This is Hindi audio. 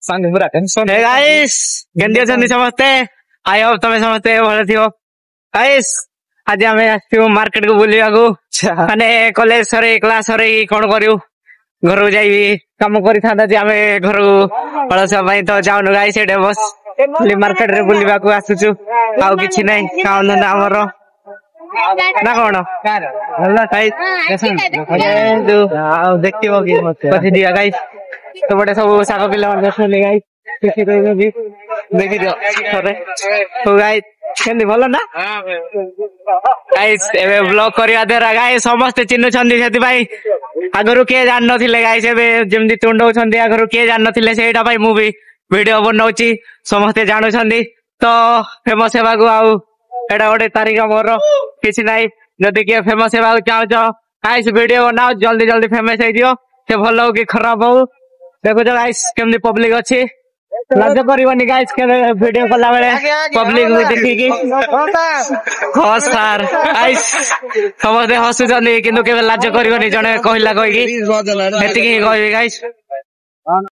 सांग पूरा टेंशन हे गाइस केंदी अछंदी समस्ते आई होप तमे समस्ते भले थियो गाइस आज आमे आछियो मार्केट को बुलिया को माने कॉलेज सरे क्लास सरे कोन करियो घर जाई काम करि थांदा जे आमे घर पळस भाई तो जाउनु गाइस एडे बस खाली मार्केट रे बुलिबा को आसुचु आउ किछि नै काम धंदा हमरो ना कोन हल्ला गाइस देखिबो कि कथि दिया गाइस तो बड़े सब साग पिला दर्शन ले गाइस किसी को भी देखि दियो थरे तो गाइस केंदी भलो ना गाइस एबे ब्लॉग करिया देरा गाइस समस्त चिन्ह छंदी सेति भाई आगरु के जान नथिले गाइस एबे जेमदी तुंडौ छंदी आगरु के जान नथिले सेटा भाई मु भी वीडियो बनौची समस्त जानु छंदी तो फेमस हेबा को आउ एडा ओडे तारीख मोर किछि नाही जदी के फेमस हेबा को चाहो छ गाइस वीडियो बनाओ जल्दी जल्दी फेमस हे दियो से भलो हो कि खराब हो देखो जो गाइस केमदी पब्लिक अछि लाज करबनी गाइस के वीडियो कला बेले पब्लिक को देखि कि खस सार गाइस समझे हसु जनी किंतु के लाज करबनी जने कहिला कहि कि एतिकी कहबी गाइस